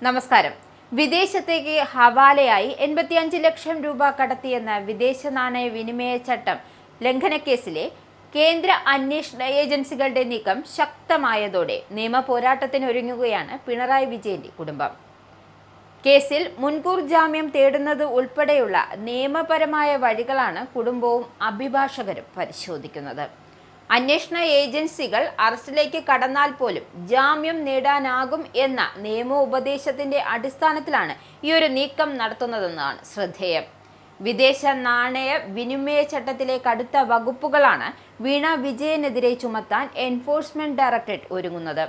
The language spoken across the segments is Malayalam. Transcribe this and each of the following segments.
നമസ്കാരം. വിദേശത്തേക്ക് ഹവാലയായി 85 ലക്ഷം രൂപ കടത്തിയെന്ന വിദേശ നാണയ വിനിമയ ചട്ടം ലംഘനക്കേസിലെ കേന്ദ്ര അന്വേഷണ ഏജൻസികളുടെ നീക്കം ശക്തമായതോടെ നിയമ പോരാട്ടത്തിനൊരുങ്ങുകയാണ് പിണറായി വിജയന്റെ കുടുംബം. കേസിൽ മുൻകൂർ ജാമ്യം തേടുന്നത് ഉൾപ്പെടെയുള്ള നിയമപരമായ വഴികളാണ് കുടുംബവും അഭിഭാഷകരും പരിശോധിക്കുന്നത്. അന്വേഷണ ഏജൻസികൾ അറസ്റ്റിലേക്ക് കടന്നാൽ പോലും ജാമ്യം നേടാനാകും എന്ന നിയമോപദേശത്തിന്റെ അടിസ്ഥാനത്തിലാണ് ഈ ഒരു നീക്കം നടത്തുന്നതെന്നാണ് ശ്രദ്ധേയം. വിദേശ നാണയ വിനിമയ ചട്ടത്തിലെ കടുത്ത വകുപ്പുകളാണ് വീണ വിജയനെതിരെ ചുമത്താൻ എൻഫോഴ്സ്മെന്റ് ഡയറക്ടറേറ്റ് ഒരുങ്ങുന്നത്.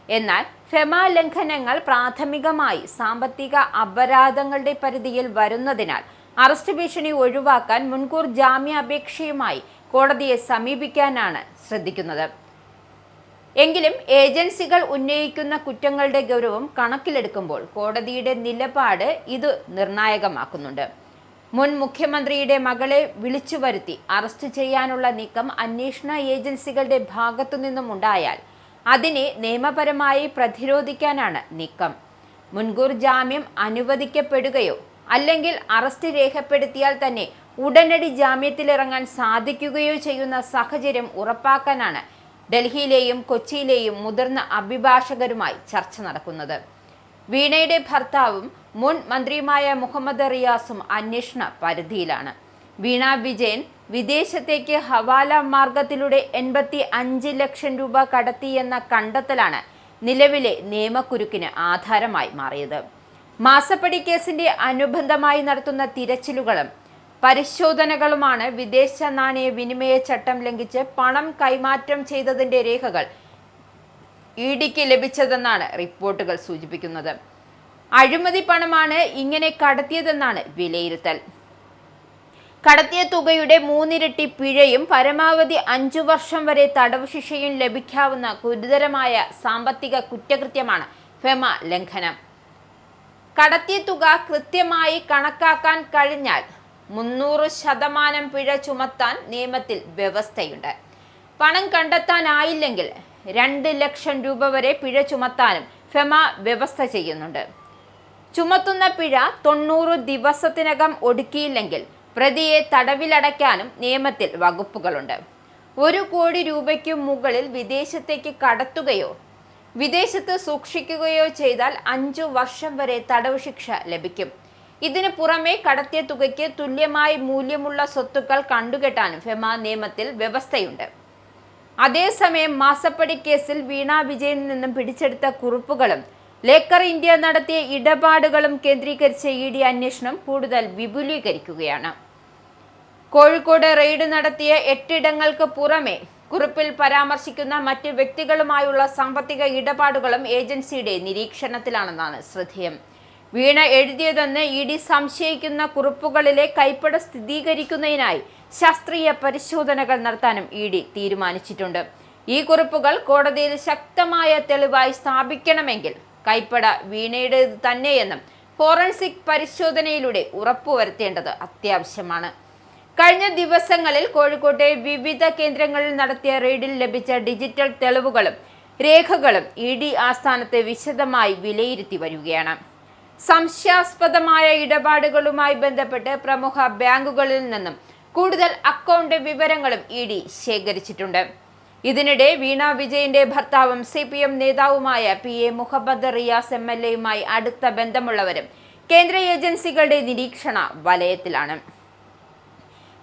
എന്നാൽ ഫെമ ലംഘനങ്ങൾ പ്രാഥമികമായി സാമ്പത്തിക അപരാധങ്ങളുടെ പരിധിയിൽ വരുന്നതിനാൽ അറസ്റ്റ് ഭീഷണി ഒഴിവാക്കാൻ മുൻകൂർ ജാമ്യാപേക്ഷയുമായി കോടതിയെ സമീപിക്കാനാണ് ശ്രദ്ധിക്കുന്നത്. എങ്കിലും ഏജൻസികൾ ഉന്നയിക്കുന്ന കുറ്റങ്ങളുടെ ഗൗരവം കണക്കിലെടുക്കുമ്പോൾ കോടതിയുടെ നിലപാട് ഇത് നിർണായകമാക്കുന്നുണ്ട്. മുൻ മുഖ്യമന്ത്രിയുടെ മകളെ വിളിച്ചു വരുത്തി അറസ്റ്റ് ചെയ്യാനുള്ള നീക്കം അന്വേഷണ ഏജൻസികളുടെ ഭാഗത്തു നിന്നും ഉണ്ടായാൽ അതിനെ നിയമപരമായി പ്രതിരോധിക്കാനാണ് നീക്കം. മുൻകൂർ ജാമ്യം അനുവദിക്കപ്പെടുകയോ അല്ലെങ്കിൽ അറസ്റ്റ് രേഖപ്പെടുത്തിയാൽ തന്നെ ഉടനടി ജാമ്യത്തിലിറങ്ങാൻ സാധിക്കുകയോ ചെയ്യുന്ന സാഹചര്യം ഉറപ്പാക്കാനാണ് ഡൽഹിയിലെയും കൊച്ചിയിലെയും മുതിർന്ന അഭിഭാഷകരുമായി ചർച്ച നടക്കുന്നത്. വീണയുടെ ഭർത്താവും മുൻ മന്ത്രിയുമായ മുഹമ്മദ് റിയാസും അന്വേഷണ പരിധിയിലാണ്. വീണ വിജയൻ വിദേശത്തേക്ക് ഹവാല മാർഗത്തിലൂടെ 85 ലക്ഷം രൂപ കടത്തിയെന്ന കണ്ടെത്തലാണ് നിലവിലെ നിയമക്കുരുക്കിന് ആധാരമായി മാറിയത്. മാസപ്പടി കേസിന്റെ അനുബന്ധമായി നടത്തുന്ന തിരച്ചിലുകളും പരിശോധനകളുമാണ് വിദേശ നാണയ വിനിമയ ചട്ടം ലംഘിച്ച് പണം കൈമാറ്റം ചെയ്തതിന്റെ രേഖകൾ ഇഡിക്ക് ലഭിച്ചതെന്നാണ് റിപ്പോർട്ടുകൾ സൂചിപ്പിക്കുന്നത്. അഴിമതി പണമാണ് ഇങ്ങനെ കടത്തിയതെന്നാണ് വിലയിരുത്തൽ. കടത്തിയ തുകയുടെ 3 ഇരട്ടി പിഴയും പരമാവധി 5 വർഷം വരെ തടവ് ശിക്ഷയും ലഭിക്കാവുന്ന ഗുരുതരമായ സാമ്പത്തിക കുറ്റകൃത്യമാണ് ഫെമ ലംഘനം. കടത്തിയ തുക കൃത്യമായി കണക്കാക്കാൻ കഴിഞ്ഞാൽ 300% പിഴ ചുമത്താൻ നിയമത്തിൽ വ്യവസ്ഥയുണ്ട്. പണം കണ്ടെത്താനായില്ലെങ്കിൽ 2 ലക്ഷം രൂപ വരെ പിഴ ചുമത്താനും ഫെമ വ്യവസ്ഥ ചെയ്യുന്നുണ്ട്. ചുമത്തുന്ന പിഴ 90 ദിവസത്തിനകം ഒടുക്കിയില്ലെങ്കിൽ പ്രതിയെ തടവിലടയ്ക്കാനും നിയമത്തിൽ വകുപ്പുകളുണ്ട്. 1 കോടി രൂപയ്ക്കു മുകളിൽ വിദേശത്തേക്ക് കടത്തുകയോ വിദേശത്ത് സൂക്ഷിക്കുകയോ ചെയ്താൽ 5 വർഷം വരെ തടവ് ശിക്ഷ ലഭിക്കും. ഇതിനു പുറമെ കടത്തിയ തുകയ്ക്ക് തുല്യമായി മൂല്യമുള്ള സ്വത്തുക്കൾ കണ്ടുകെട്ടാനും ഫെമ നിയമത്തിൽ വ്യവസ്ഥയുണ്ട്. അതേസമയം മാസപ്പടി കേസിൽ വീണ വിജയനിൽ നിന്നും പിടിച്ചെടുത്ത കുറിപ്പുകളും ലേക്കർ ഇന്ത്യ നടത്തിയ ഇടപാടുകളും കേന്ദ്രീകരിച്ച ഇഡി അന്വേഷണം കൂടുതൽ വിപുലീകരിക്കുകയാണ്. കോഴിക്കോട് റെയ്ഡ് നടത്തിയ 8 ഇടങ്ങൾക്ക് പുറമെ കുറിപ്പിൽ പരാമർശിക്കുന്ന മറ്റ് വ്യക്തികളുമായുള്ള സാമ്പത്തിക ഇടപാടുകളും ഏജൻസിയുടെ നിരീക്ഷണത്തിലാണെന്നാണ് ശ്രദ്ധേയം. വീണ എഴുതിയതെന്ന് ഇഡി സംശയിക്കുന്ന കുറിപ്പുകളിലെ കൈപ്പട സ്ഥിരീകരിക്കുന്നതിനായി ശാസ്ത്രീയ പരിശോധനകൾ നടത്താനും ഇഡി തീരുമാനിച്ചിട്ടുണ്ട്. ഈ കുറിപ്പുകൾ കോടതിയിൽ ശക്തമായ തെളിവായി സ്ഥാപിക്കണമെങ്കിൽ കൈപ്പട വീണയുടേത് തന്നെയെന്നും ഫോറൻസിക് പരിശോധനയിലൂടെ ഉറപ്പുവരുത്തേണ്ടത് അത്യാവശ്യമാണ്. കഴിഞ്ഞ ദിവസങ്ങളിൽ കോഴിക്കോട്ടെ വിവിധ കേന്ദ്രങ്ങളിൽ നടത്തിയ റെയ്ഡിൽ ലഭിച്ച ഡിജിറ്റൽ തെളിവുകളും രേഖകളും ഇഡി ആസ്ഥാനത്ത് വിശദമായി വിലയിരുത്തി വരികയാണ്. സംശയാസ്പദമായ ഇടപാടുകളുമായി ബന്ധപ്പെട്ട് പ്രമുഖ ബാങ്കുകളിൽ നിന്നും കൂടുതൽ അക്കൗണ്ട് വിവരങ്ങളും ഇഡി ശേഖരിച്ചിട്ടുണ്ട്. ഇതിനിടെ വീണ വിജയന്റെ ഭർത്താവും CPM നേതാവുമായ PA മുഹമ്മദ് റിയാസ് MLA-യുമായി അടുത്ത ബന്ധമുള്ളവരും കേന്ദ്ര ഏജൻസികളുടെ നിരീക്ഷണ വലയത്തിലാണ്.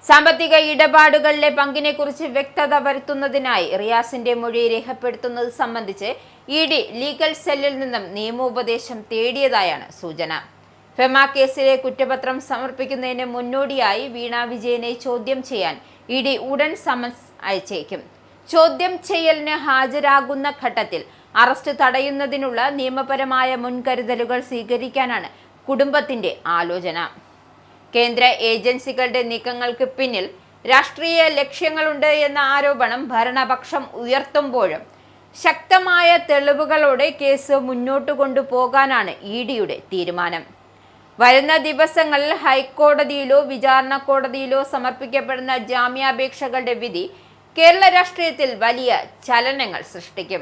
സാമ്പത്തിക ഇടപാടുകളിലെ പങ്കിനെക്കുറിച്ച് വ്യക്തത വരുത്തുന്നതിനായി റിയാസിന്റെ മൊഴി രേഖപ്പെടുത്തുന്നത് സംബന്ധിച്ച് ഇഡി ലീഗൽ സെല്ലിൽ നിന്നും നിയമോപദേശം തേടിയതായാണ് സൂചന. ഫെമ കേസിലെ കുറ്റപത്രം സമർപ്പിക്കുന്നതിന് മുന്നോടിയായി വീണ വിജയനെ ചോദ്യം ചെയ്യാൻ ഇഡി ഉടൻ സമൻസ് അയച്ചേക്കും. ചോദ്യം ചെയ്യലിന് ഹാജരാകുന്ന ഘട്ടത്തിൽ അറസ്റ്റ് തടയുന്നതിനുള്ള നിയമപരമായ മുൻകരുതലുകൾ സ്വീകരിക്കാനാണ് കുടുംബത്തിന്റെ ആലോചന. കേന്ദ്ര ഏജൻസികളുടെ നീക്കങ്ങൾക്ക് പിന്നിൽ രാഷ്ട്രീയ ലക്ഷ്യങ്ങളുണ്ട് എന്ന ആരോപണം ഭരണപക്ഷം ഉയർത്തുമ്പോഴും ശക്തമായ തെളിവുകളോടെ കേസ് മുന്നോട്ട് കൊണ്ടുപോകാനാണ് ഇഡിയുടെ തീരുമാനം. വരുന്ന ദിവസങ്ങളിൽ ഹൈക്കോടതിയിലോ വിചാരണ കോടതിയിലോ സമർപ്പിക്കപ്പെടുന്ന ജാമ്യാപേക്ഷകളുടെ വിധി കേരള രാഷ്ട്രീയത്തിൽ വലിയ ചലനങ്ങൾ സൃഷ്ടിക്കും.